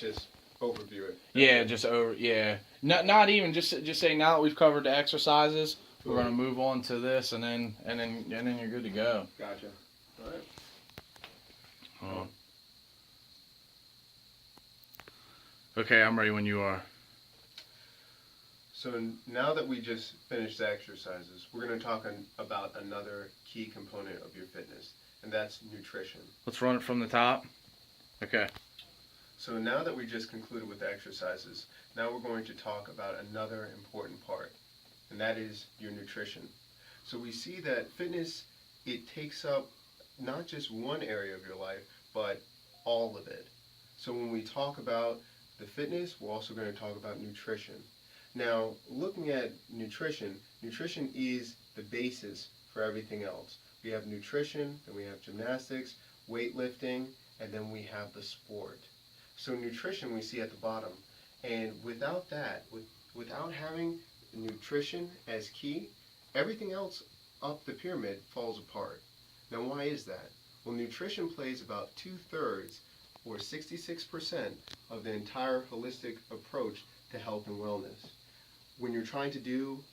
just overview it. Yeah, just over. Yeah, not even just say now that we've covered the exercises, we're gonna move on to this, and then you're good to go. Gotcha. All right. Okay, I'm ready when you are. So now that we just finished the exercises, we're going to talk about another key component of your fitness, and that's nutrition. Let's run it from the top. Okay. So now that we just concluded with the exercises, now we're going to talk about another important part, and that is your nutrition. So we see that fitness, it takes up not just one area of your life, but all of it. So when we talk about the fitness, we're also going to talk about nutrition. Now, looking at nutrition, nutrition is the basis for everything else. We have nutrition, then we have gymnastics, weightlifting, and then we have the sport. So nutrition we see at the bottom, and without that, without having nutrition as key, everything else up the pyramid falls apart. Now, why is that? Well, nutrition plays about 2/3 or 66% of the entire holistic approach to health and wellness. When you're trying to do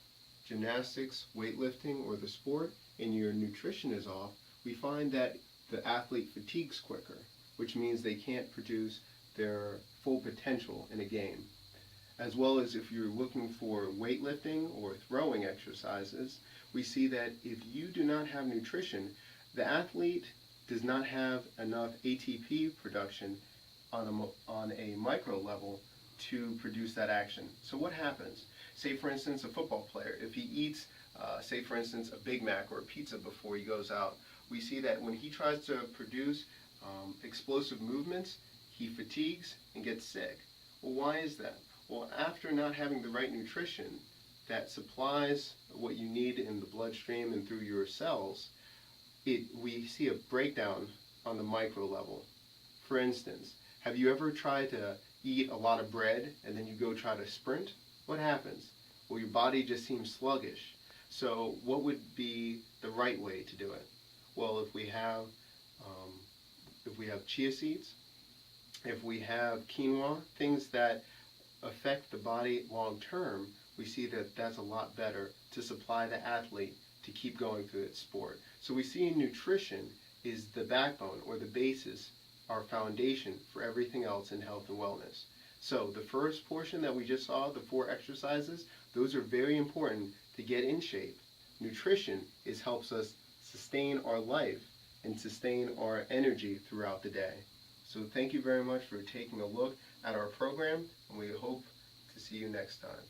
gymnastics, weightlifting, or the sport, and your nutrition is off, we find that the athlete fatigues quicker, which means they can't produce their full potential in a game. As well as if you're looking for weightlifting or throwing exercises, we see that if you do not have nutrition, the athlete does not have enough ATP production on a micro level to produce that action. So what happens? Say for instance a football player, if he eats say for instance a Big Mac or a pizza before he goes out, we see that when he tries to produce explosive movements, he fatigues and gets sick. Well, why is that? Well, after not having the right nutrition that supplies what you need in the bloodstream and through your cells, we see a breakdown on the micro level. For instance, have you ever tried to eat a lot of bread and then you go try to sprint? What happens? Well, your body just seems sluggish. So what would be the right way to do it? Well, if we have chia seeds, if we have quinoa, things that affect the body long term, we see that that's a lot better to supply the athlete to keep going through its sport. So we see nutrition is the backbone or the basis, our foundation for everything else in health and wellness. So the first portion that we just saw, the 4 exercises, those are very important to get in shape. Nutrition helps us sustain our life and sustain our energy throughout the day. So thank you very much for taking a look at our program, and we hope to see you next time.